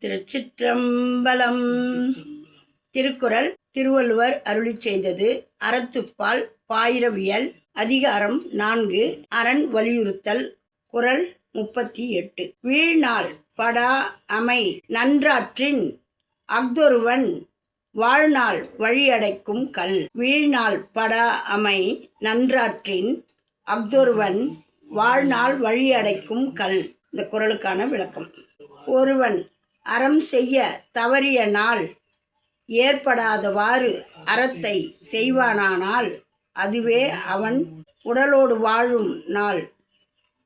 திருச்சிற்றம்பலம். திருக்குறள் திருவள்ளுவர் அருளிச் செய்தது. அறத்துப்பால் பாயிரவியல் அதிகாரம் 4 அரண் வலியுறுத்தல். குறள் 38. வீழ்நாள் படா அமை நன்றாற்றின் அஃதொருவன் வாழ்நாள் வழியடைக்கும் கல். வீழ்நாள் படா அமை நன்றாற்றின் அஃதொருவன் வாழ்நாள் வழியடைக்கும் கல். இந்த குறளுக்கான விளக்கம். ஒருவன் அறம் செய்ய தவறிய நாள் ஏற்படாதவாறு அறத்தை செய்வானானால் அதுவே அவன் உடலோடு வாழும் நாள்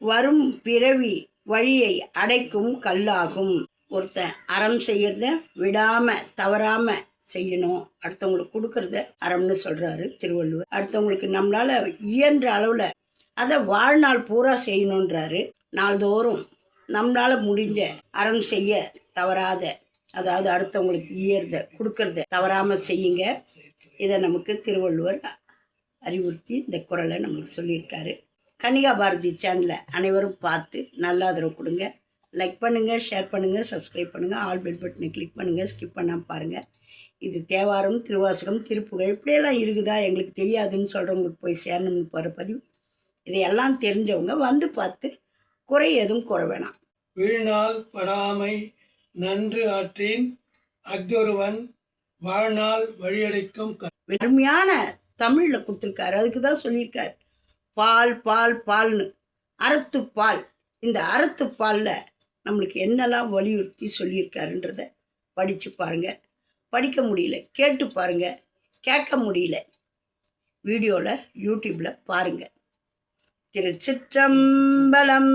வரும் பிறவி வழியை அடைக்கும் கல்லாகும். ஒருத்தன் அறம் செய்யறத விடாமல் தவறாமல் செய்யணும். அடுத்தவங்களுக்கு கொடுக்கறத அறம்னு சொல்கிறாரு திருவள்ளுவர். அடுத்தவங்களுக்கு நம்மளால் இயன்ற அளவில் அதை வாழ்நாள் பூரா செய்யணுன்றாரு. நாள்தோறும் நம்மளால் முடிஞ்ச அறம் செய்ய தவறாத, அதாவது அடுத்தவங்களுக்கு ஈயறத கொடுக்கறத தவறாமல் செய்யுங்க. இதை நமக்கு திருவள்ளுவர் அறிவுறுத்தி இந்த குறளை நம்மளுக்கு சொல்லியிருக்காரு. கன்னிகா பாரதி சேனலை அனைவரும் பார்த்து நல்ல ஆதரவு கொடுங்க. லைக் பண்ணுங்கள், ஷேர் பண்ணுங்கள், சப்ஸ்கிரைப் பண்ணுங்கள், ஆல் பெல் பட்டனை கிளிக் பண்ணுங்கள். ஸ்கிப் பண்ணாமல் பாருங்கள். இது தேவாரம், திருவாசகம், திருப்புகழ் இப்படியெல்லாம் இருக்குதா எங்களுக்கு தெரியாதுன்னு சொல்கிறவங்களுக்கு போய் சேரணும்னு போகிற பதிவு. இதையெல்லாம் தெரிஞ்சவங்க வந்து பார்த்து குறை எதுவும் குறை வேணாம். வீழ்நாள் படாமை நன்று ஆற்றின் அஃதொருவன் வாழ்நாள் வழியடைக்கும் அருமையான தமிழில் கொடுத்துருக்காரு. அதுக்கு தான் சொல்லியிருக்காரு பால் பால் பால்னு. அறத்துப்பால். இந்த அறத்துப்பாலில் நம்மளுக்கு என்னெல்லாம் வலியுறுத்தி சொல்லியிருக்காருன்றத படித்து பாருங்கள். படிக்க முடியல கேட்டு பாருங்கள், கேட்க முடியல வீடியோவில் யூடியூப்பில் பாருங்கள். திருச்சிற்றம்பலம்.